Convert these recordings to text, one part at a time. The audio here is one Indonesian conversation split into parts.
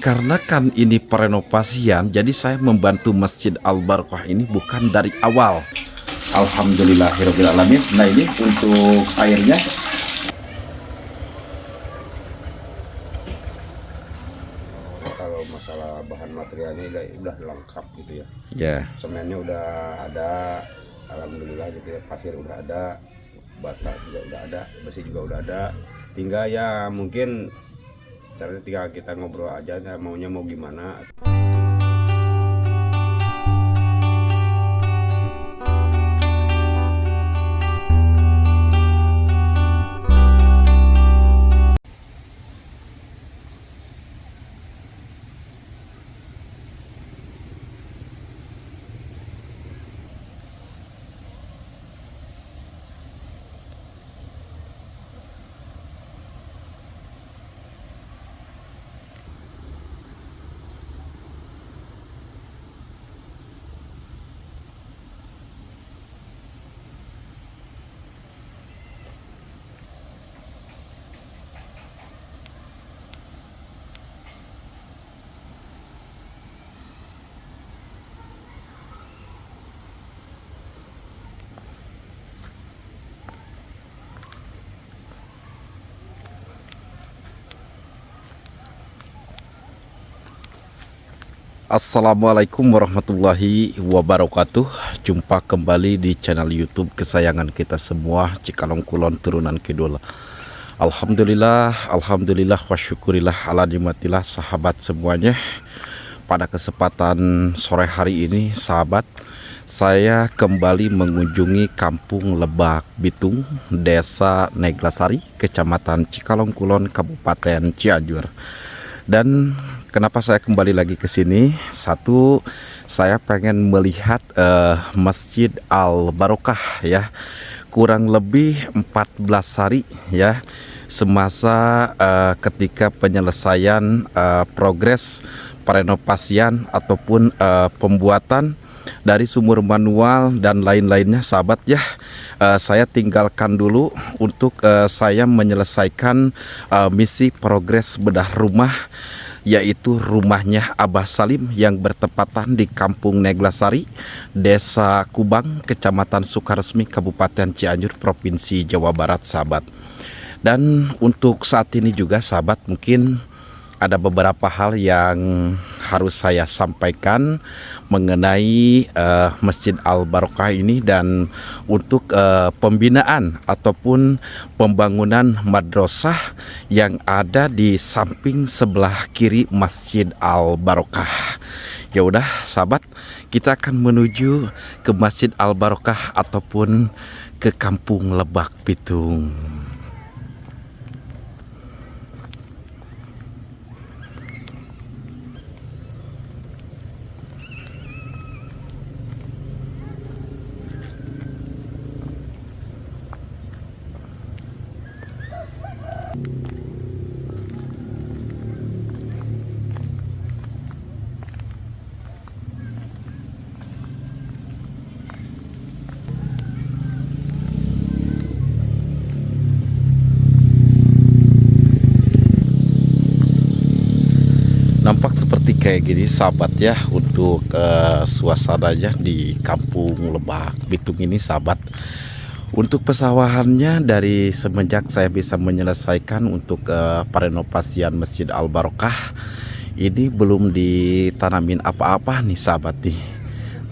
Dikarenakan ini perenovasian, jadi saya membantu Masjid Al-Barokah ini bukan dari awal. Alhamdulillahirobbilalamin. Nah, ini untuk airnya. Kalau masalah bahan materialnya udah lengkap gitu ya. Ya. Semennya udah ada, alhamdulillah gitu ya. Pasir udah ada, bata juga udah ada, besi juga udah ada. Tinggal ya mungkin caranya tinggal kita ngobrol aja, maunya mau gimana. Assalamualaikum warahmatullahi wabarakatuh. Jumpa kembali di channel YouTube kesayangan kita semua, Cikalong Kulon Turunan Kidul. Alhamdulillah wa syukurillah ala nikmatillah, sahabat semuanya. Pada kesempatan sore hari ini, sahabat, saya kembali mengunjungi Kampung Lebak Bitung, Desa Neglasari, Kecamatan Cikalong Kulon, Kabupaten Cianjur. Dan kenapa saya kembali lagi ke sini? Satu, saya pengen melihat Masjid Al-Barokah ya. Kurang lebih 14 hari ya, semasa ketika penyelesaian progres perenovasian ataupun pembuatan dari sumur manual dan lain-lainnya, sahabat ya. Saya tinggalkan dulu untuk saya menyelesaikan misi progres bedah rumah, yaitu rumahnya Abah Salim yang bertepatan di Kampung Neglasari, Desa Kubang, Kecamatan Sukaresmi, Kabupaten Cianjur, Provinsi Jawa Barat, sahabat. Dan untuk saat ini juga, sahabat, mungkin ada beberapa hal yang harus saya sampaikan mengenai Masjid Al-Barokah ini, dan untuk pembinaan ataupun pembangunan madrasah yang ada di samping sebelah kiri Masjid Al-Barokah. Ya udah, sahabat, kita akan menuju ke Masjid Al-Barokah ataupun ke Kampung Lebak Bitung. Nampak seperti kayak gini, sahabat ya, untuk suasananya di Kampung Lebak Bitung ini, sahabat. Untuk pesawahannya, dari semenjak saya bisa menyelesaikan untuk perenovasian Masjid Al-Barokah ini, belum ditanamin apa-apa nih, sahabat nih.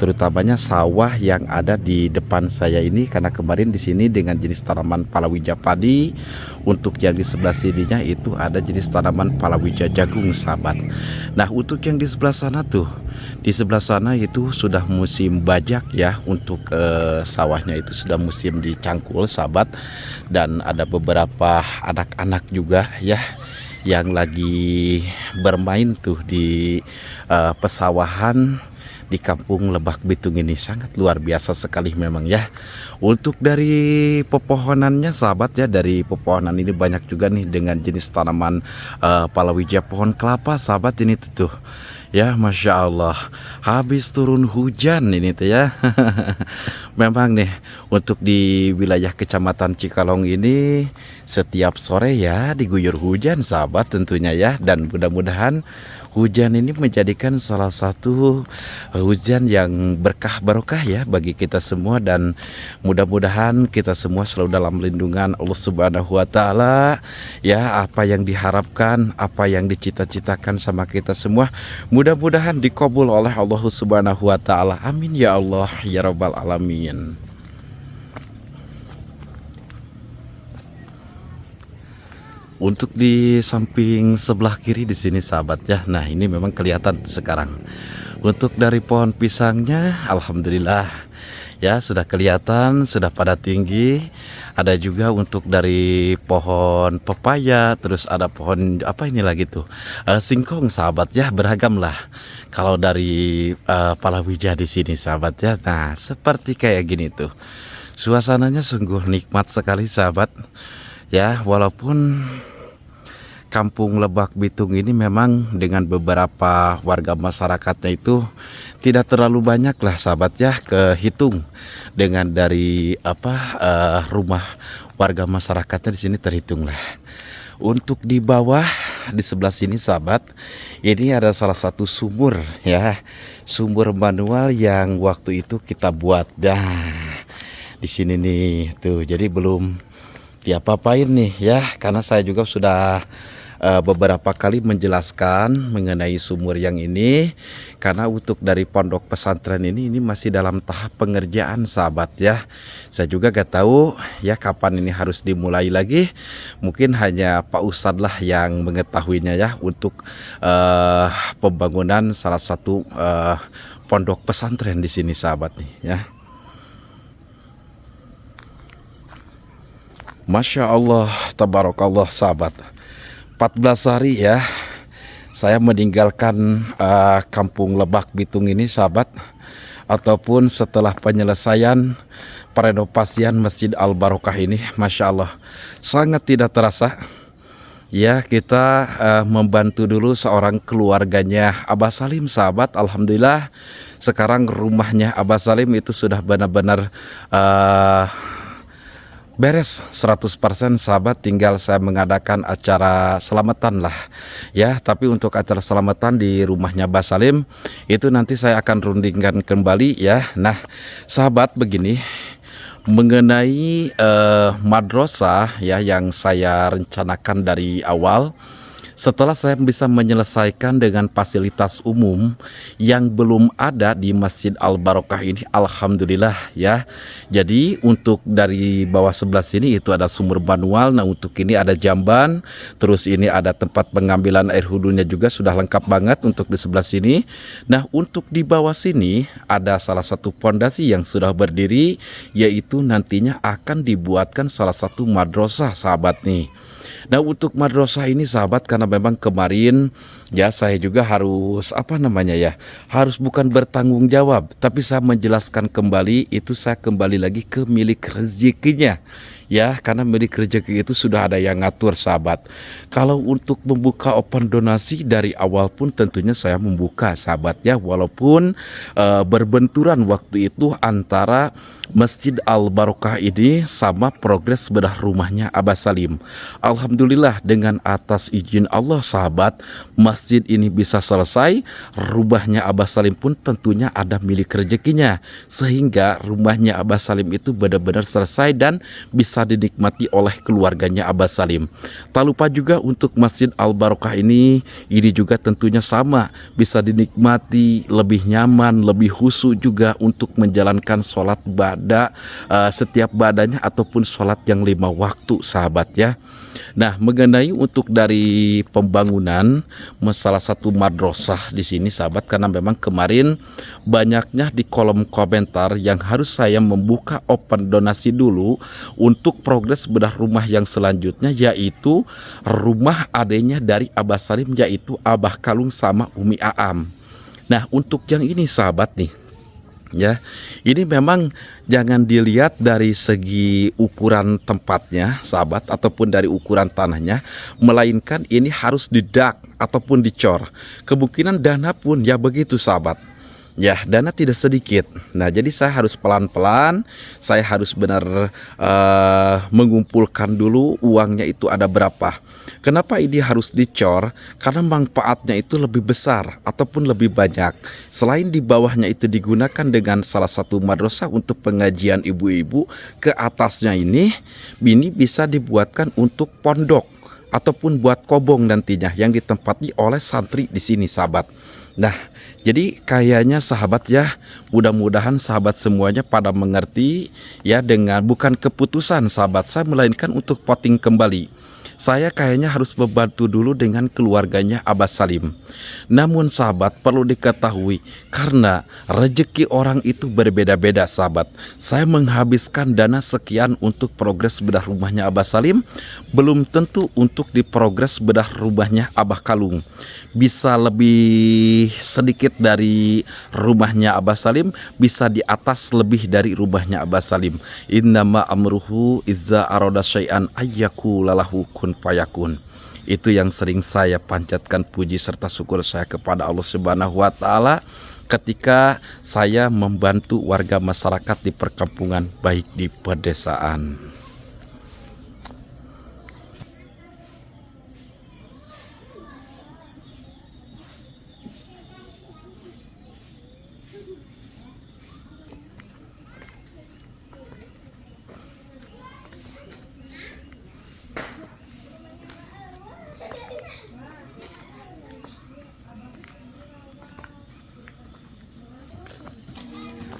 Terutamanya sawah yang ada di depan saya ini, karena kemarin di sini dengan jenis tanaman palawija padi. Untuk yang di sebelah sininya itu ada jenis tanaman palawija jagung, sahabat. Nah, untuk yang di sebelah sana tuh, di sebelah sana itu sudah musim bajak ya. Untuk sawahnya itu sudah musim dicangkul, sahabat. Dan ada beberapa anak-anak juga ya yang lagi bermain tuh di pesawahan di Kampung Lebak Bitung ini. Sangat luar biasa sekali memang ya. Untuk dari pepohonannya, sahabat ya, dari pepohonan ini banyak juga nih dengan jenis tanaman palawija pohon kelapa, sahabat. Ini tuh ya, Masya Allah, habis turun hujan ini tuh ya. Memang nih, untuk di wilayah Kecamatan Cikalong ini setiap sore ya diguyur hujan, sahabat, tentunya ya. Dan mudah-mudahan hujan ini menjadikan salah satu hujan yang berkah barokah ya bagi kita semua, dan mudah-mudahan kita semua selalu dalam lindungan Allah Subhanahu wa taala ya. Apa yang diharapkan, apa yang dicita-citakan sama kita semua mudah-mudahan dikabul oleh Allah Subhanahu wa taala. Amin ya Allah ya rabbal alamin. Untuk di samping sebelah kiri di sini sahabat ya. Nah, ini memang kelihatan sekarang. Untuk dari pohon pisangnya alhamdulillah ya sudah kelihatan, sudah pada tinggi. Ada juga untuk dari pohon pepaya, terus ada pohon apa ini lagi tuh? Singkong sahabat ya, beragam lah. Kalau dari palawija di sini sahabat ya. Nah, seperti kayak gini tuh. Suasananya sungguh nikmat sekali sahabat. Ya, walaupun Kampung Lebak Bitung ini memang dengan beberapa warga masyarakatnya itu tidak terlalu banyak lah sahabat ya, kehitung dengan dari rumah warga masyarakatnya di sini terhitung lah. Untuk di bawah di sebelah sini sahabat, ini ada salah satu sumur ya, sumur manual yang waktu itu kita buat. Dah di sini nih tuh, jadi belum diapa-apain nih ya, karena saya juga sudah beberapa kali menjelaskan mengenai sumur yang ini, karena untuk dari pondok pesantren ini masih dalam tahap pengerjaan sahabat ya. Saya juga gak tahu ya kapan ini harus dimulai lagi. Mungkin hanya Pak Ustadz lah yang mengetahuinya ya, untuk pembangunan salah satu pondok pesantren di sini sahabat nih ya. Masya Allah, tabarakallah sahabat. 14 hari ya saya meninggalkan Kampung Lebak Bitung ini sahabat, ataupun setelah penyelesaian perenovasian Masjid Al Barokah ini. Masya Allah, sangat tidak terasa ya, kita membantu dulu seorang keluarganya Abah Salim sahabat. Alhamdulillah sekarang rumahnya Abah Salim itu sudah benar-benar beres 100% sahabat. Tinggal saya mengadakan acara selamatan lah ya. Tapi untuk acara selamatan di rumahnya Abah Salim itu nanti saya akan rundingkan kembali ya. Nah sahabat, begini mengenai madrasah ya yang saya rencanakan dari awal. Setelah saya bisa menyelesaikan dengan fasilitas umum yang belum ada di Masjid Al Barokah ini, alhamdulillah ya. Jadi untuk dari bawah sebelah sini itu ada sumur manual. Nah untuk ini ada jamban, terus ini ada tempat pengambilan air wudhunya juga sudah lengkap banget untuk di sebelah sini. Nah untuk di bawah sini ada salah satu pondasi yang sudah berdiri, yaitu nantinya akan dibuatkan salah satu madrasah sahabat nih. Nah untuk madrasah ini sahabat, karena memang kemarin ya saya juga harus harus bukan bertanggung jawab, tapi saya menjelaskan kembali, itu saya kembali lagi ke milik rezekinya ya, karena milik rezeki itu sudah ada yang ngatur sahabat. Kalau untuk membuka open donasi dari awal pun tentunya saya membuka sahabat ya, walaupun berbenturan waktu itu antara Masjid Al Barokah ini sama progres bedah rumahnya Abah Salim. Alhamdulillah dengan atas izin Allah sahabat, masjid ini bisa selesai. Rumahnya Abah Salim pun tentunya ada milik rezekinya, sehingga rumahnya Abah Salim itu benar-benar selesai dan bisa dinikmati oleh keluarganya Abah Salim. Tak lupa juga untuk Masjid Al Barokah ini juga tentunya sama, bisa dinikmati lebih nyaman, lebih khusyuk juga untuk menjalankan sholat setiap badanya ataupun sholat yang 5 waktu sahabat ya. Nah mengenai untuk dari pembangunan salah satu madrasah di sini sahabat, karena memang kemarin banyaknya di kolom komentar yang harus saya membuka open donasi dulu untuk progres bedah rumah yang selanjutnya, yaitu rumah adanya dari Abah Salim, yaitu Abah Kalung sama Umi Aam. Nah untuk yang ini sahabat nih ya, ini memang jangan dilihat dari segi ukuran tempatnya sahabat ataupun dari ukuran tanahnya, melainkan ini harus didak ataupun dicor. Kemungkinan dana pun ya begitu sahabat ya, dana tidak sedikit. Nah jadi saya harus pelan-pelan, saya harus benar mengumpulkan dulu uangnya itu ada berapa. Kenapa ini harus dicor? Karena manfaatnya itu lebih besar ataupun lebih banyak. Selain di bawahnya itu digunakan dengan salah satu madrasah untuk pengajian ibu-ibu, ke atasnya ini bisa dibuatkan untuk pondok ataupun buat kobong nantinya yang ditempati oleh santri di sini, sahabat. Nah, jadi kayaknya sahabat ya, mudah-mudahan sahabat semuanya pada mengerti ya, dengan bukan keputusan sahabat saya, melainkan untuk poting kembali. Saya kayaknya harus membantu dulu dengan keluarganya Abah Salim. Namun sahabat perlu diketahui, karena rezeki orang itu berbeda-beda sahabat. Saya menghabiskan dana sekian untuk progres bedah rumahnya Abah Salim, belum tentu untuk di progres bedah rumahnya Abah Kalung. Bisa lebih sedikit dari rumahnya Abah Salim, bisa di atas lebih dari rumahnya Abah Salim. Innama amruhu izza arada syai'an ayyaku lalahu kun fayakun. Itu yang sering saya panjatkan puji serta syukur saya kepada Allah Subhanahu wa taala ketika saya membantu warga masyarakat di perkampungan baik di pedesaan.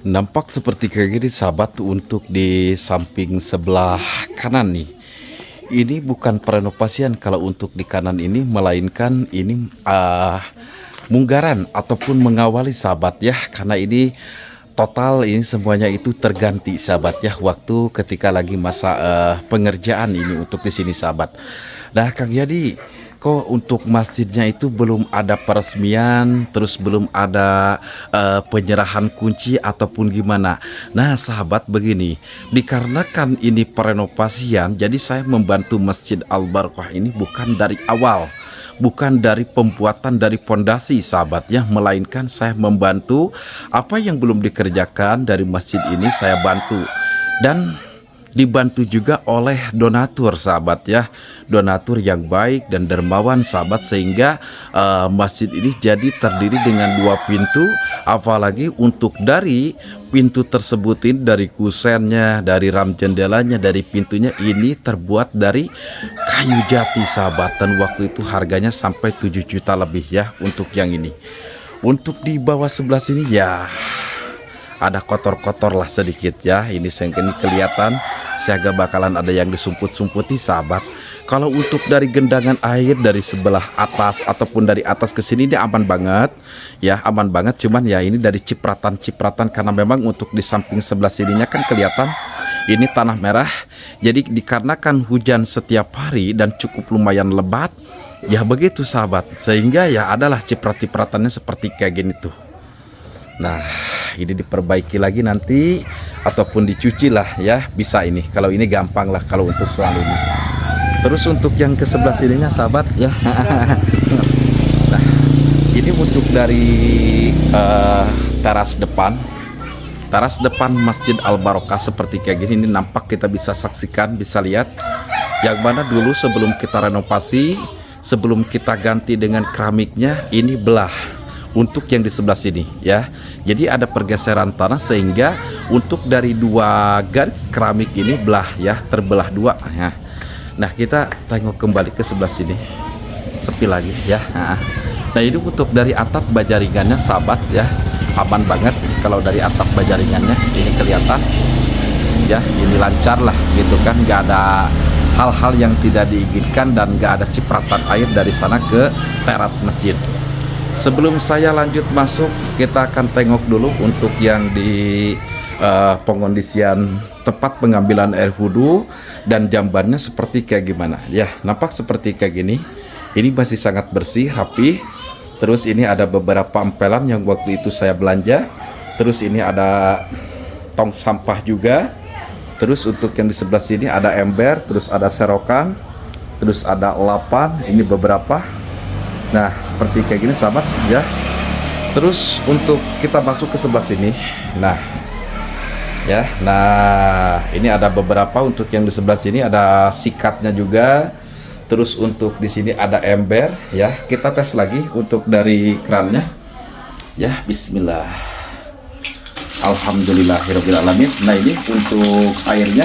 Nampak seperti kayak gini sahabat, untuk di samping sebelah kanan nih. Ini bukan perenovasian kalau untuk di kanan ini, melainkan ini munggaran ataupun mengawali sahabat ya. Karena ini total ini semuanya itu terganti sahabat ya, waktu ketika lagi masa pengerjaan ini untuk di sini sahabat. Nah Kang Yadi, kok untuk masjidnya itu belum ada peresmian, terus belum ada penyerahan kunci ataupun gimana? Nah sahabat begini, dikarenakan ini perenovasian, jadi saya membantu Masjid Al-Barokah ini bukan dari awal, bukan dari pembuatan dari pondasi sahabat ya, melainkan saya membantu apa yang belum dikerjakan dari masjid ini saya bantu, dan dibantu juga oleh donatur sahabat ya, donatur yang baik dan dermawan sahabat, sehingga masjid ini jadi terdiri dengan 2 pintu. Apalagi untuk dari pintu tersebut ini, dari kusennya, dari ram jendelanya, dari pintunya ini terbuat dari kayu jati sahabat, dan waktu itu harganya sampai 7 juta lebih ya untuk yang ini. Untuk di bawah sebelah sini ya ada kotor-kotor lah sedikit ya, ini kelihatan saya bakalan ada yang disumput-sumputi sahabat. Kalau untuk dari gendangan air dari sebelah atas ataupun dari atas ke sini ini aman banget ya, aman banget. Cuman ya ini dari cipratan-cipratan, karena memang untuk di samping sebelah sininya kan kelihatan ini tanah merah. Jadi dikarenakan hujan setiap hari dan cukup lumayan lebat ya begitu sahabat, sehingga ya adalah ciprat-cipratannya seperti kayak gini tuh. Nah ini diperbaiki lagi nanti ataupun dicuci lah ya, bisa ini. Kalau ini gampang lah kalau untuk soal ini. Terus untuk yang ke sebelah sininya sahabat ya. Nah ini untuk dari teras depan Masjid Al-Barokah seperti kayak gini. Ini nampak kita bisa saksikan, bisa lihat yang mana dulu sebelum kita renovasi, sebelum kita ganti dengan keramiknya, ini belah untuk yang di sebelah sini ya. Jadi ada pergeseran tanah sehingga untuk dari 2 garis keramik ini belah ya, terbelah 2 ya. Nah kita tengok kembali ke sebelah sini, sepi lagi ya. Nah ini untuk dari atap bajaringannya sahabat ya, aman banget. Kalau dari atap bajaringannya ini kelihatan ya, ini lancar lah gitu kan, nggak ada hal-hal yang tidak diinginkan dan nggak ada cipratan air dari sana ke teras masjid. Sebelum saya lanjut masuk, kita akan tengok dulu untuk yang di pengondisian tempat pengambilan air wudhu dan jambannya seperti kayak gimana ya. Nampak seperti kayak gini, ini masih sangat bersih, rapi. Terus ini ada beberapa empelan yang waktu itu saya belanja. Terus ini ada tong sampah juga. Terus untuk yang di sebelah sini ada ember, terus ada serokan, terus ada lapan, ini beberapa. Nah seperti kayak gini sahabat ya. Terus untuk kita masuk ke sebelah sini, nah ya, nah ini ada beberapa. Untuk yang di sebelah sini ada sikatnya juga. Terus untuk di sini ada ember ya. Kita tes lagi untuk dari kerannya. Ya, bismillah. Alhamdulillahirobbilalamin. Nah, ini untuk airnya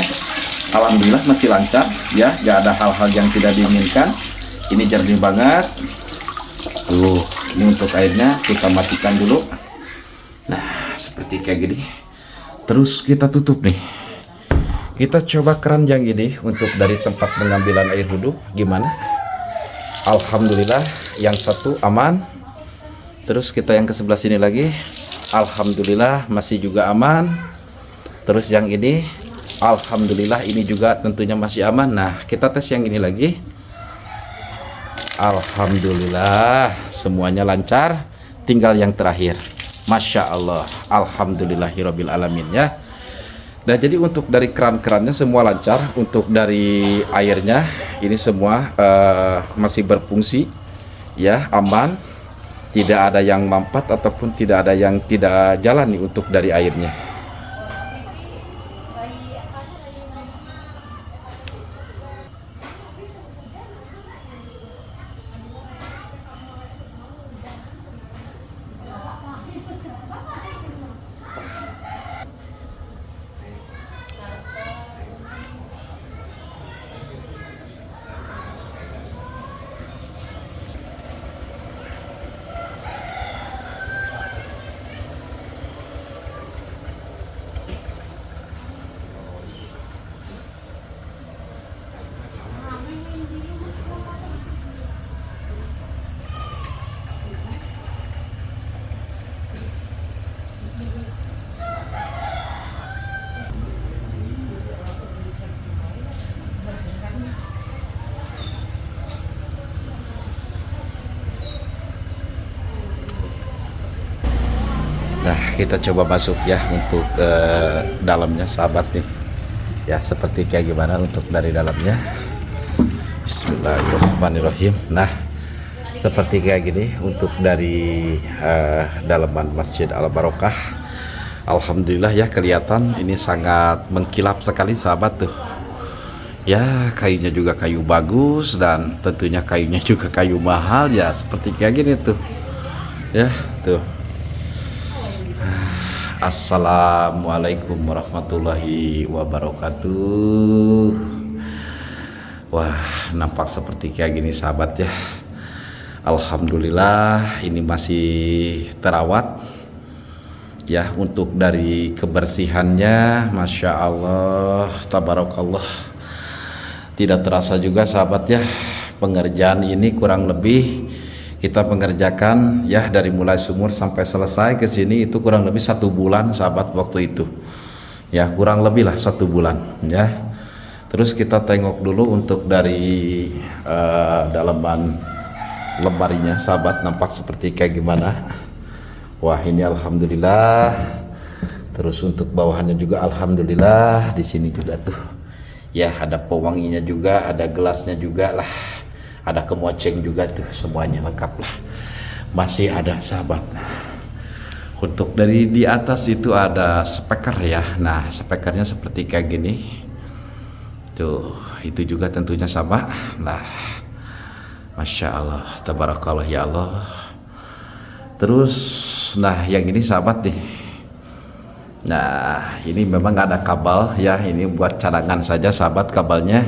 alhamdulillah masih lancar ya, nggak ada hal-hal yang tidak diinginkan. Ini jernih banget. Tuh, ini untuk airnya kita matikan dulu. Nah, seperti kayak gini. Terus kita tutup nih. Kita coba keran yang ini untuk dari tempat pengambilan air wudhu gimana? Alhamdulillah yang satu aman. Terus kita yang ke sebelah sini lagi. Alhamdulillah masih juga aman. Terus yang ini alhamdulillah ini juga tentunya masih aman. Nah, kita tes yang ini lagi. Alhamdulillah semuanya lancar. Tinggal yang terakhir. Masya Allah. Alhamdulillahirabbil alamin ya. Nah, jadi untuk dari keran-kerannya semua lancar. Untuk dari airnya ini semua masih berfungsi ya, aman. Tidak ada yang mampat ataupun tidak ada yang tidak jalan nih untuk dari airnya. Nah, kita coba masuk ya untuk dalamnya sahabat nih. Ya, seperti kayak gimana untuk dari dalamnya. Bismillahirrahmanirrahim. Nah, seperti kayak gini untuk dari dalaman Masjid Al Barokah. Alhamdulillah ya, kelihatan ini sangat mengkilap sekali sahabat tuh. Ya, kayunya juga kayu bagus dan tentunya kayunya juga kayu mahal ya, seperti kayak gini tuh. Ya, tuh. Assalamualaikum warahmatullahi wabarakatuh. Wah, nampak seperti kayak gini sahabat ya. Alhamdulillah ini masih terawat ya. Untuk dari kebersihannya Masya Allah, tabarakallah. Tidak terasa juga sahabat ya, pengerjaan ini kurang lebih kita mengerjakan ya dari mulai sumur sampai selesai ke sini itu kurang lebih 1 bulan sahabat waktu itu ya, kurang lebih lah 1 bulan ya. Terus kita tengok dulu untuk dari dalaman lemarinya sahabat, nampak seperti kayak gimana. Wah, ini alhamdulillah. Terus untuk bawahannya juga alhamdulillah. Di sini juga tuh ya, ada pewanginya juga, ada gelasnya juga lah, ada kemoceng juga tuh, semuanya lengkap lah. Masih ada sahabat. Untuk dari di atas itu ada speaker ya. Nah, speakernya seperti kayak gini tuh, itu juga tentunya sama. Nah, Masya Allah, tabarakallah ya Allah. Terus nah yang ini sahabat nih. Nah, ini memang ada kabel ya, ini buat cadangan saja sahabat kabelnya,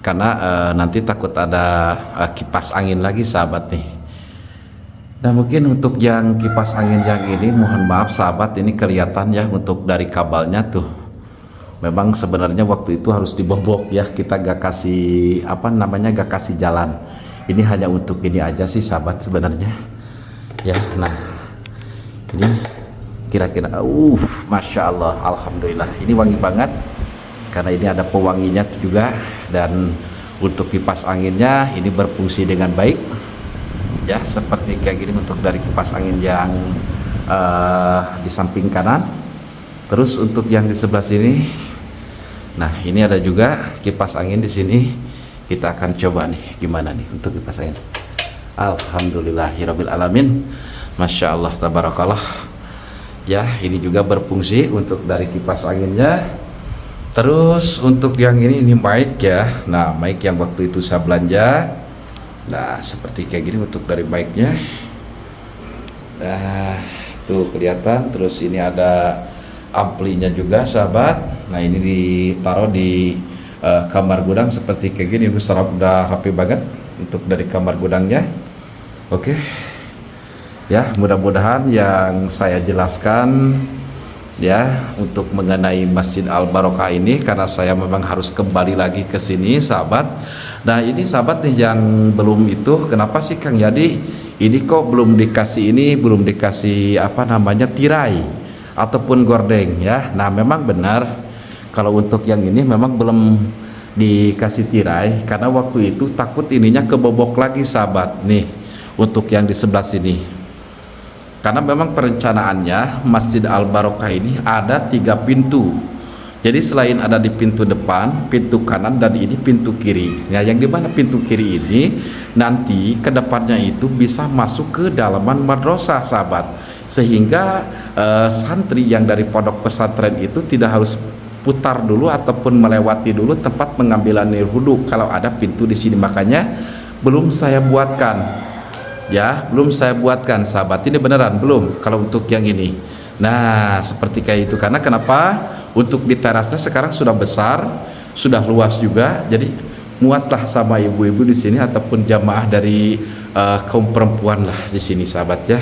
karena nanti takut ada kipas angin lagi sahabat nih. Nah, mungkin untuk yang kipas angin yang ini mohon maaf sahabat, ini kelihatan ya untuk dari kabelnya tuh. Memang sebenarnya waktu itu harus dibobok ya, kita gak kasih apa namanya, gak kasih jalan. Ini hanya untuk ini aja sih sahabat sebenarnya ya. Nah, ini kira-kira Masya Allah, alhamdulillah ini wangi banget karena ini ada pewanginya juga. Dan untuk kipas anginnya ini berfungsi dengan baik ya, seperti kayak gini untuk dari kipas angin yang di samping kanan. Terus untuk yang di sebelah sini, nah ini ada juga kipas angin di sini. Kita akan coba nih gimana nih untuk kipas angin. Alhamdulillahirabbil alamin. Masya Allah, tabarakallah ya. Ini juga berfungsi untuk dari kipas anginnya. Terus untuk yang ini mic ya. Nah, mic yang waktu itu saya belanja. Nah, seperti kayak gini untuk dari mic-nya. Nah, tuh kelihatan. Terus ini ada amplinya juga, sahabat. Nah, ini ditaruh di kamar gudang seperti kayak gini. Udah rapi banget untuk dari kamar gudangnya. Oke. Ya, mudah-mudahan yang saya jelaskan ya untuk mengenai Masjid Al Barokah ini, karena saya memang harus kembali lagi ke sini, sahabat. Nah, ini sahabat nih yang belum itu, kenapa sih Kang Yadi ini kok belum dikasih apa namanya tirai ataupun gordeng ya. Nah, memang benar kalau untuk yang ini memang belum dikasih tirai karena waktu itu takut ininya kebobok lagi, sahabat. Nih untuk yang di sebelah sini, karena memang perencanaannya Masjid Al Barokah ini ada 3 pintu. Jadi selain ada di pintu depan, pintu kanan, dan ini pintu kiri. Ya, yang dimana pintu kiri ini nanti ke depannya itu bisa masuk ke dalaman madrasah, sahabat. Sehingga santri yang dari pondok pesantren itu tidak harus putar dulu ataupun melewati dulu tempat pengambilan air wudhu kalau ada pintu di sini. Makanya belum saya buatkan. Ya, belum saya buatkan, sahabat. Ini beneran belum kalau untuk yang ini. Nah, seperti kayak itu. Karena kenapa? Untuk di terasnya sekarang sudah besar, sudah luas juga. Jadi muatlah sama ibu-ibu di sini ataupun jamaah dari kaum perempuan lah di sini, sahabat ya.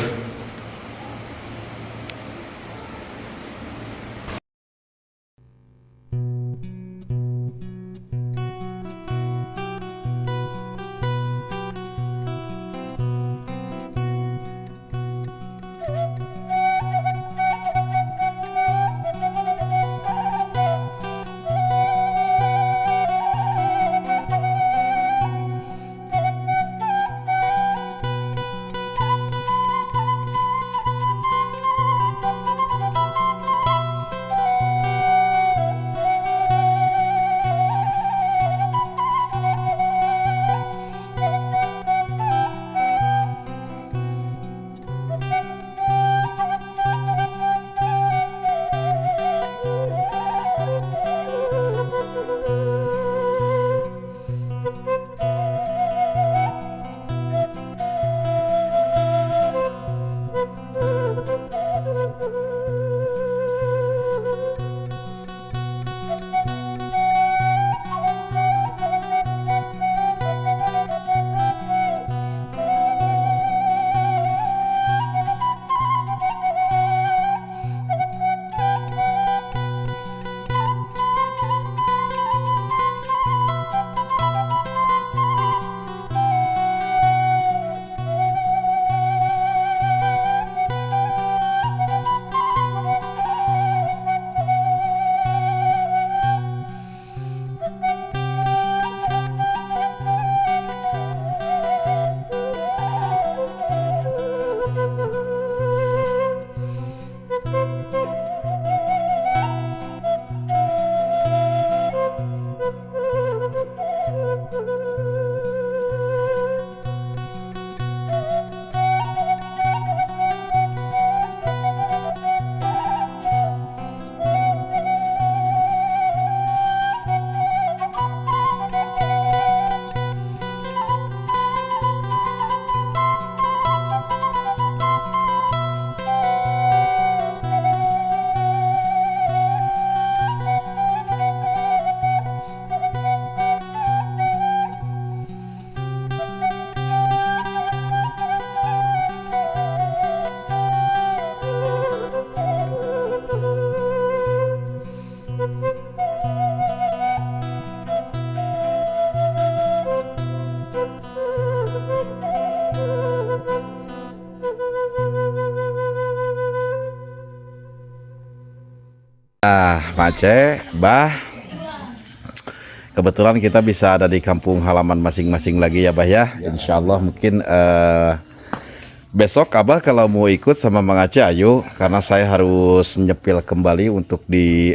Mace, Bah, kebetulan kita bisa ada di kampung halaman masing-masing lagi ya, Bah ya. Insya Allah mungkin besok Abah kalau mau ikut sama Mang Aceh, ayo, karena saya harus nyepil kembali untuk di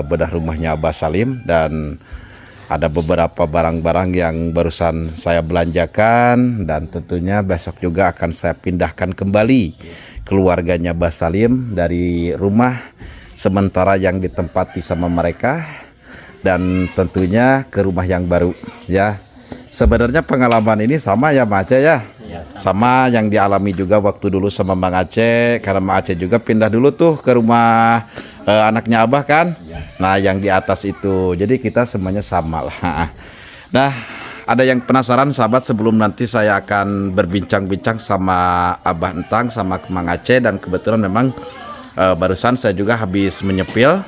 bedah rumahnya Abah Salim, dan ada beberapa barang-barang yang barusan saya belanjakan, dan tentunya besok juga akan saya pindahkan kembali keluarganya Abah Salim dari rumah sementara yang ditempati sama mereka dan tentunya ke rumah yang baru ya. Sebenarnya pengalaman ini sama ya Mang Aceh ya. Sama yang dialami juga waktu dulu sama Mang Aceh, karena Mang Aceh juga pindah dulu tuh ke rumah anaknya Abah kan. Nah, yang di atas itu. Jadi kita semuanya sama lah. Nah, ada yang penasaran sahabat, sebelum nanti saya akan berbincang-bincang sama Abah Entang sama Mang Aceh, dan kebetulan memang barusan saya juga habis menyepil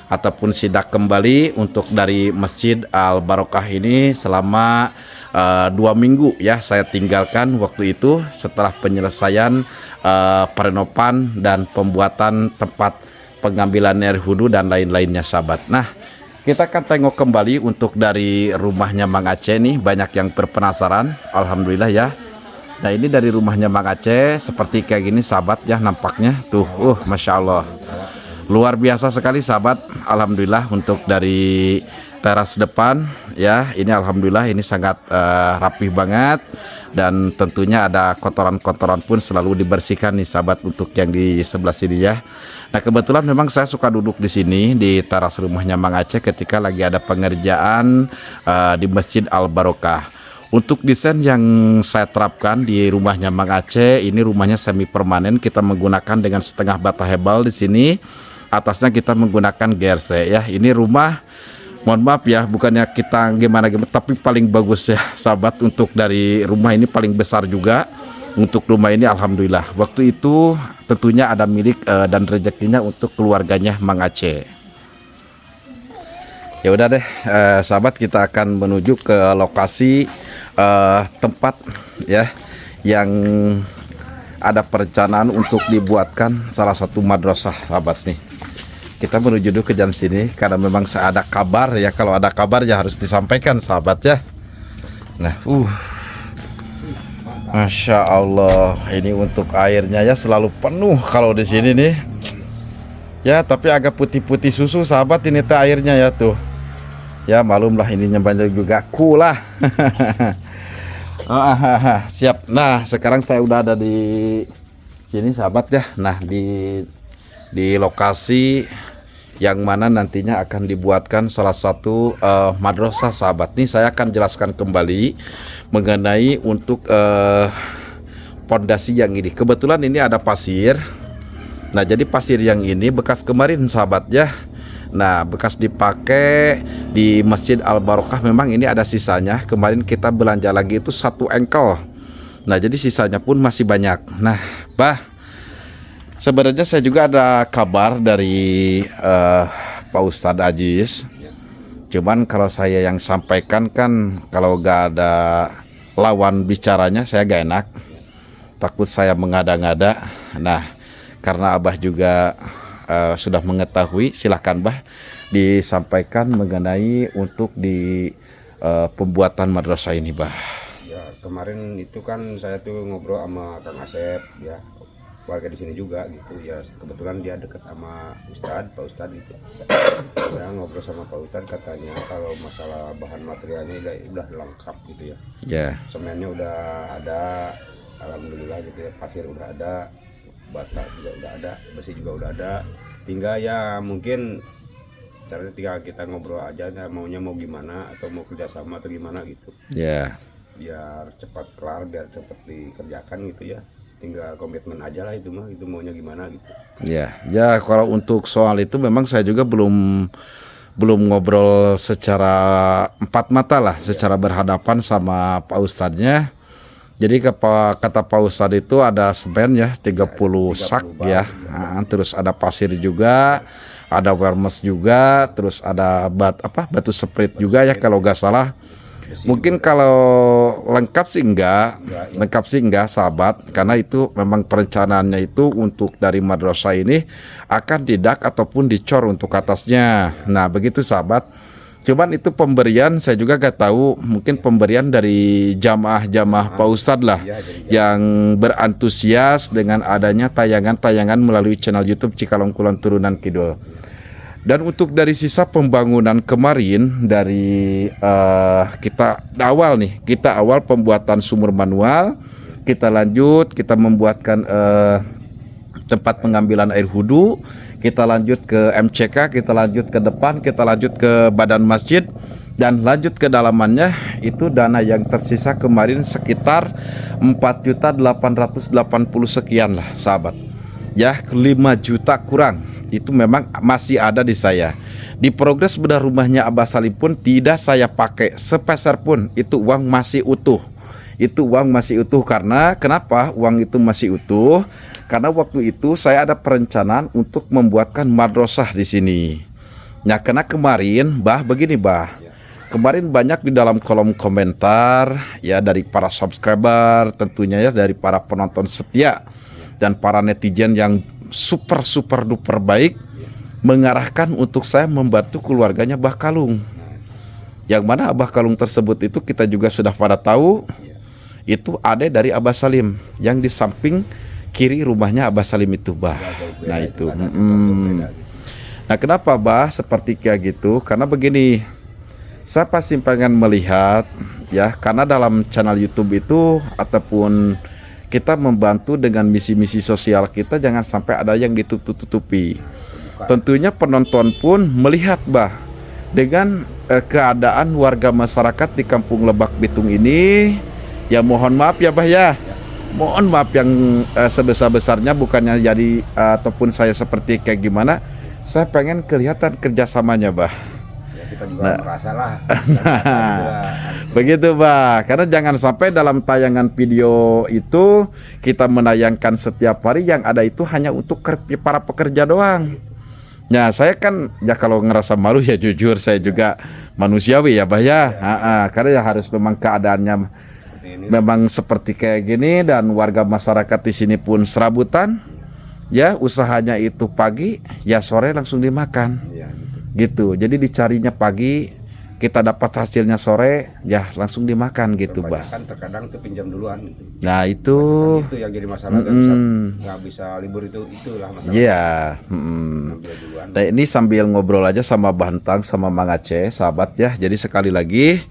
ataupun sidak kembali untuk dari Masjid Al Barokah ini selama 2 minggu ya saya tinggalkan waktu itu setelah penyelesaian perenovan dan pembuatan tempat pengambilan air wudhu dan lain-lainnya sahabat. Nah, kita akan tengok kembali untuk dari rumahnya Mang Aceh nih, banyak yang berpenasaran. Alhamdulillah ya. Nah, ini dari rumahnya Mang Aceh seperti kayak gini sahabat ya nampaknya. Tuh, Masya Allah. Luar biasa sekali sahabat. Alhamdulillah untuk dari teras depan ya. Ini alhamdulillah ini sangat rapih banget. Dan tentunya ada kotoran-kotoran pun selalu dibersihkan nih sahabat untuk yang di sebelah sini ya. Nah, kebetulan memang saya suka duduk di sini di teras rumahnya Mang Aceh ketika lagi ada pengerjaan di Masjid Al Barokah. Untuk desain yang saya terapkan di rumahnya Mang Aceh, ini rumahnya semi permanen. Kita menggunakan dengan setengah bata hebal di sini. Atasnya kita menggunakan GRC ya. Ini rumah, mohon maaf ya, bukannya kita gimana, tapi paling bagus ya sahabat. Untuk dari rumah ini paling besar juga. Untuk rumah ini alhamdulillah waktu itu tentunya ada milik dan rezekinya untuk keluarganya Mang Aceh. Ya udah deh sahabat, kita akan menuju ke lokasi tempat ya yang ada perencanaan untuk dibuatkan salah satu madrasah sahabat nih. Kita menuju dulu ke jalan sini karena memang saya ada kabar ya, kalau ada kabar ya harus disampaikan sahabat ya. Nah, Masya Allah, ini untuk airnya ya selalu penuh kalau di sini nih. Ya, tapi agak putih-putih susu sahabat ini teh airnya ya tuh. Ya malumlah ininya banyak juga kulah. Siap. Nah, sekarang saya udah ada di sini sahabat ya. Nah, di lokasi yang mana nantinya akan dibuatkan salah satu madrasah sahabat. Nih saya akan jelaskan kembali mengenai untuk pondasi yang ini. Kebetulan ini ada pasir. Nah, jadi pasir yang ini bekas kemarin sahabat ya. Nah, bekas dipakai di Masjid Al Barokah, memang ini ada sisanya. Kemarin kita belanja lagi itu 1 engkel. Nah, jadi sisanya pun masih banyak. Nah, sebenarnya saya juga ada kabar dari Pak Ustadz Aziz. Cuman kalau saya yang sampaikan kan kalau gak ada lawan bicaranya saya gak enak, takut saya mengada-ngada. Nah, karena Abah juga sudah mengetahui, silahkan Bah disampaikan mengenai untuk di pembuatan madrasah ini Bah. Ya, kemarin itu kan saya tuh ngobrol sama Kang Asep ya, warga di sini juga gitu ya. Kebetulan dia dekat sama Pak Ustadz gitu. Ya, ngobrol sama Pak Ustadz, katanya kalau masalah bahan materialnya udah lengkap gitu ya. Ya. Semennya udah ada, alhamdulillah gitu ya. Pasir udah ada, bata juga udah ada, besi juga udah ada. Tinggal ya mungkin caranya tinggal kita ngobrol aja, maunya mau gimana atau mau kerjasama atau gimana gitu. Ya. Biar cepat kelar, biar cepat dikerjakan gitu ya. Tinggal komitmen aja lah itu mah, itu maunya gimana gitu. Ya, kalau untuk soal itu memang saya juga belum ngobrol secara empat mata lah, secara berhadapan sama Pak Ustadznya. Jadi kata Pak Ustadz itu ada semen ya 30 sak ya. Nah, terus ada pasir juga, ada wermes juga, terus ada batu sprit juga ya kalau nggak salah. Mungkin kalau lengkap sih enggak sahabat, karena itu memang perencanaannya itu untuk dari madrasah ini akan didak ataupun dicor untuk atasnya. Nah begitu sahabat. Cuman itu pemberian saya juga gak tahu, mungkin pemberian dari jamaah Pak Ustadz lah yang berantusias dengan adanya tayangan-tayangan melalui channel YouTube Cikalong Kulon Turunan Kidul. Dan untuk dari sisa pembangunan kemarin dari kita awal pembuatan sumur manual, kita lanjut kita membuatkan tempat pengambilan air wudhu, kita lanjut ke MCK, kita lanjut ke depan, kita lanjut ke badan masjid, dan lanjut ke dalamannya. Itu dana yang tersisa kemarin sekitar 4.880 sekian lah sahabat ya, 5 juta kurang itu memang masih ada di saya. Di progres bedah rumahnya Abah Salim pun tidak saya pakai sepeser pun, itu uang masih utuh. Itu uang masih utuh. Karena kenapa uang itu masih utuh? Karena waktu itu saya ada perencanaan untuk membuatkan madrasah di sini. Nah, karena kemarin, begini, kemarin banyak di dalam kolom komentar ya, dari para subscriber tentunya ya, dari para penonton setia dan para netizen yang super duper baik, mengarahkan untuk saya membantu keluarganya Abah Kalung. Yang mana Abah Kalung tersebut itu kita juga sudah pada tahu, itu ada dari Abah Salim yang di samping kiri rumahnya Abah Salim itu, Nah itu. Nah, kenapa seperti kayak gitu? Karena begini, saya pasti pengen melihat ya, karena dalam channel YouTube itu ataupun kita membantu dengan misi-misi sosial kita, jangan sampai ada yang ditutup-tutupi. Tentunya penonton pun melihat dengan keadaan warga masyarakat di Kampung Lebak Bitung ini, ya mohon maaf ya ya. Mohon maaf yang sebesar-besarnya, bukannya jadi ataupun saya seperti kayak gimana. Saya pengen kelihatan kerjasamanya ya, kita juga merasa lah. Begitu karena jangan sampai dalam tayangan video itu kita menayangkan setiap hari, yang ada itu hanya untuk para pekerja doang. Nah, saya kan ya kalau ngerasa malu ya jujur, saya juga manusiawi ya ya. Karena ya harus memang keadaannya memang seperti kayak gini, dan warga masyarakat di sini pun serabutan ya, usahanya itu pagi ya sore langsung dimakan gitu. Jadi dicarinya pagi, kita dapat hasilnya sore ya langsung dimakan gitu, kan terkadang tuh pinjam duluan gitu. Nah itu yang jadi masalah, nggak bisa libur, itulah masalah. Iya. Nah, ini sambil ngobrol aja sama Bantang sama Mang Aceh sahabat ya. Jadi sekali lagi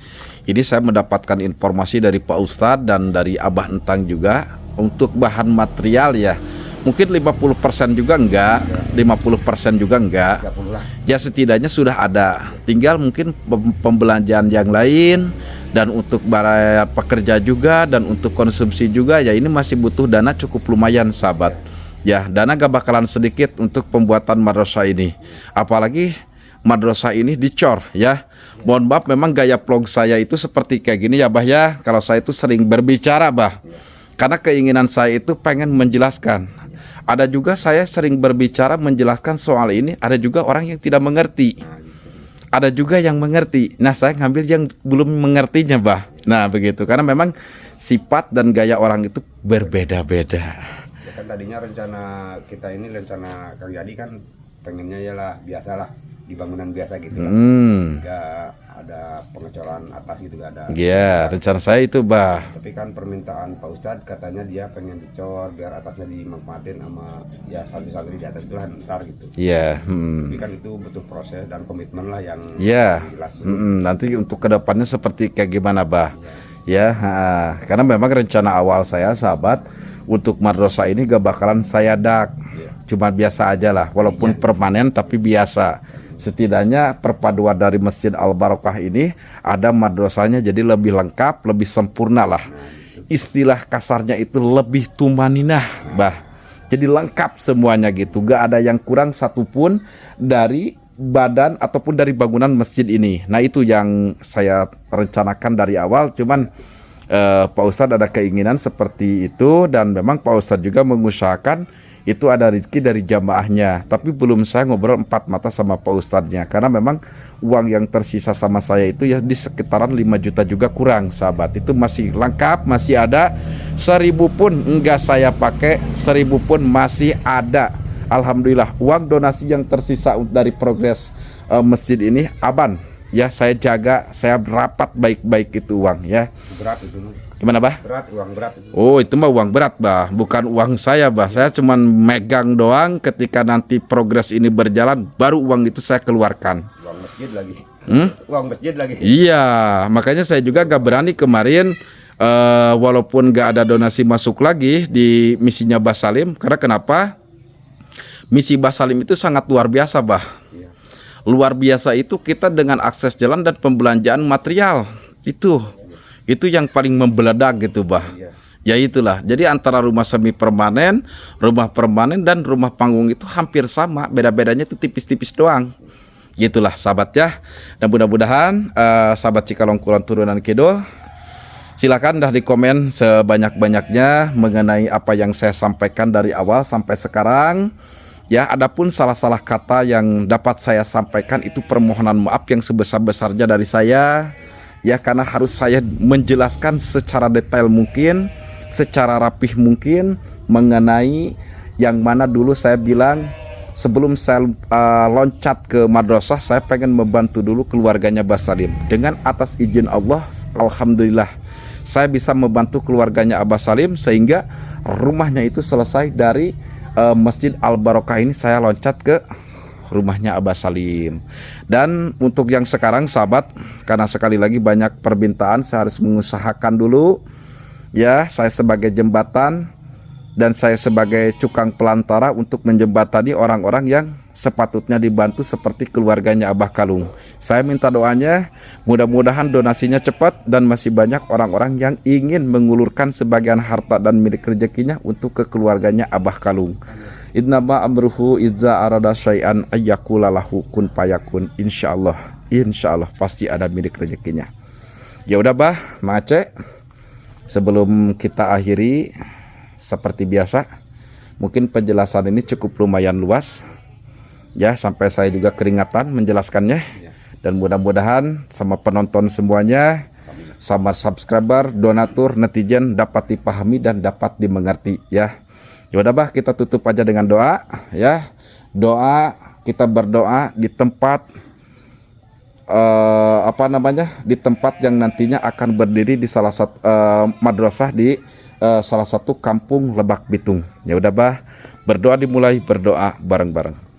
ini saya mendapatkan informasi dari Pak Ustadz dan dari Abah Entang juga untuk bahan material ya. Mungkin 50% juga enggak, 50% juga enggak. Ya setidaknya sudah ada. Tinggal mungkin pembelanjaan yang lain, dan untuk para pekerja juga, dan untuk konsumsi juga ya, ini masih butuh dana cukup lumayan sahabat. Ya, dana gak bakalan sedikit untuk pembuatan madrasah ini. Apalagi madrasah ini dicor ya. Mohon maaf, memang gaya vlog saya itu seperti kayak gini ya ya. Kalau saya itu sering berbicara karena keinginan saya itu pengen menjelaskan. Ada juga saya sering berbicara menjelaskan soal ini, ada juga orang yang tidak mengerti, ada juga yang mengerti. Nah, saya ngambil yang belum mengertinya Nah begitu, karena memang sifat dan gaya orang itu berbeda-beda ya. Kan tadinya rencana kita ini, rencana Kang Jadi kan pengennya ya lah biasalah di bangunan biasa gitu lah. Nggak ada pengecoran atas gitu, nggak ada. Iya, rencana saya itu Tapi kan permintaan Pak Ustadz, katanya dia pengen dicor biar atasnya dimanfaatin sama ya santri-santri di atas itu lah ntar gitu. Iya. Tapi kan itu butuh proses dan komitmen lah yang Iya. jelas. Nanti untuk kedepannya seperti kayak gimana Ya, karena memang rencana awal saya sahabat untuk madrasah ini gak bakalan saya dak. Cuma biasa aja lah, walaupun permanen tapi biasa. Setidaknya perpaduan dari Masjid Al-Barokah ini ada madrasahnya, jadi lebih lengkap, lebih sempurna lah. Istilah kasarnya itu lebih tumaninah Jadi lengkap semuanya gitu, gak ada yang kurang satupun dari badan ataupun dari bangunan masjid ini. Nah itu yang saya rencanakan dari awal. Cuman Pak Ustadz ada keinginan seperti itu, dan memang Pak Ustadz juga mengusahakan itu ada rezeki dari jamaahnya. Tapi belum saya ngobrol empat mata sama Pak Ustadznya, karena memang uang yang tersisa sama saya itu ya di sekitaran 5 juta juga kurang sahabat. Itu masih lengkap, masih ada. 1000 pun enggak saya pakai, 1000 pun masih ada. Alhamdulillah, uang donasi yang tersisa dari progres masjid ini aman ya, saya jaga, saya rapat baik-baik itu uang ya. Berat itu. Gimana uang berat itu. Oh, itu mah uang berat bukan uang saya saya cuman megang doang. Ketika nanti progres ini berjalan, baru uang itu saya keluarkan. Uang masjid lagi. Uang masjid lagi. Iya, makanya saya juga gak berani kemarin, walaupun gak ada donasi masuk lagi di misinya Mbah Salim. Karena kenapa? misi Bah Salim itu sangat luar biasa, Bah. Iya. Luar biasa itu kita dengan akses jalan dan pembelanjaan material. Itu yang paling membeledak gitu, Bah. Iya. Ya itulah. Jadi antara rumah semi permanen, rumah permanen dan rumah panggung itu hampir sama. Beda-bedanya itu tipis-tipis doang. Gitulah sahabat ya. Dan mudah-mudahan sahabat Cikalong Kulon Turunan Kidul, silakan dah di komen sebanyak-banyaknya mengenai apa yang saya sampaikan dari awal sampai sekarang. Ya, adapun salah-salah kata yang dapat saya sampaikan itu permohonan maaf yang sebesar-besarnya dari saya. Ya, karena harus saya menjelaskan secara detail mungkin, secara rapih mungkin mengenai yang mana dulu saya bilang sebelum saya loncat ke madrasah, saya pengen membantu dulu keluarganya Bah Salim. Dengan atas izin Allah, alhamdulillah saya bisa membantu keluarganya Abah Salim sehingga rumahnya itu selesai dari Masjid Al Barokah ini. Saya loncat ke rumahnya Abah Salim. Dan untuk yang sekarang sahabat, karena sekali lagi banyak permintaan, saya harus mengusahakan dulu ya, saya sebagai jembatan dan saya sebagai cukang pelantara untuk menjembatani orang-orang yang sepatutnya dibantu seperti keluarganya Abah Kalung. Saya minta doanya, mudah-mudahan donasinya cepat dan masih banyak orang-orang yang ingin mengulurkan sebagian harta dan milik rezekinya untuk ke keluarganya Abah Kalung. Innama amruhu idza arada syai'an ayyakula lahu kun fayakun. Insyaallah pasti ada milik rezekinya. Ya udah Bah, Mang Aceh, sebelum kita akhiri seperti biasa, mungkin penjelasan ini cukup lumayan luas ya, sampai saya juga keringatan menjelaskannya. Dan mudah-mudahan sama penonton semuanya, sama subscriber, donatur, netizen dapat dipahami dan dapat dimengerti ya. Ya udah Bah, kita tutup aja dengan doa ya. Doa, kita berdoa di tempat di tempat yang nantinya akan berdiri di salah satu madrasah di salah satu kampung Lebak Bitung. Ya udah Bah, berdoa dimulai, berdoa bareng-bareng.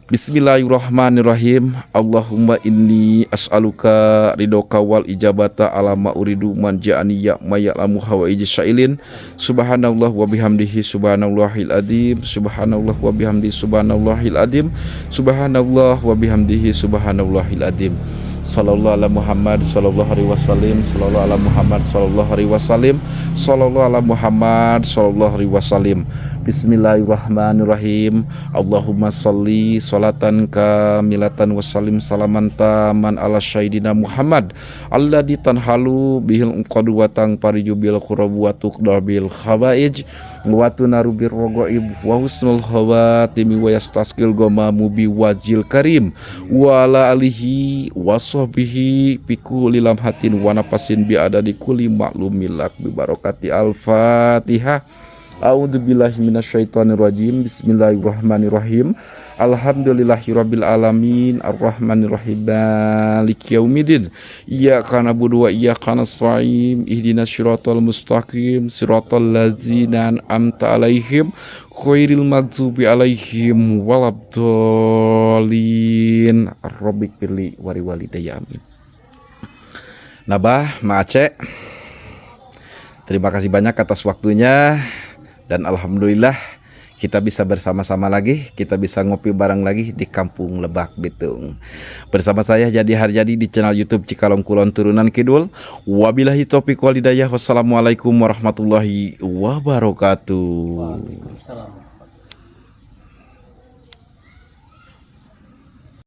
Bismillahirrahmanirrahim. Allahumma inni as'aluka ridhoka wal ijabata ala ma uridu man ja'ani ya mayalamu hawaiji syailin. Subhanallah wa bihamdihi subhanallahil adim. Subhanallah wa bihamdihi subhanallahil adim. Subhanallah wa bihamdihi subhanallahil adim. Sallallahu ala Muhammad sallallahu alaihi wasallam. Sallallahu ala Muhammad sallallahu alaihi wasallam. Sallallahu ala Muhammad sallallahu alaihi wasallam. Bismillahirrahmanirrahim. Allahumma sholli sholatan kamilatan wassalim salaman taman ala syahidina Muhammad alladzi tanhalu bihil qadu wa tang pariju bil qurab wa tuqda bil khawaij wa tunaru bir rogoib wa husnul khawatimi wa yastasqil gamamu bi wajil karim wa ala alihi wa sahbihi biku lilam hatin wa nafasin bi adadi kulli maklumilak bi barakati al-Fatihah. A'udzubillahi minasyaitonirrajim. Bismillahirrahmanirrahim. Alhamdulillahirabbil alamin arrahmanirrahim maliki yaumiddin. Iyyaka na'budu wa iyyaka nasta'in. Ihdinas siratal mustaqim siratal ladzina an'amta 'alaihim ghairil maghdubi 'alaihim waladdallin. Rabbighfirli wa liwalidayya amin. Nah Bah, Mang Aceh, terima kasih banyak atas waktunya. Dan alhamdulillah kita bisa bersama-sama lagi, kita bisa ngopi bareng lagi di kampung Lebak Bitung. Bersama saya Jadi Haryadi di channel YouTube Cikalong Kulon Turunan Kidul. Wabillahi taufiq wal hidayah. Wassalamualaikum warahmatullahi wabarakatuh. Waalaikumsalam.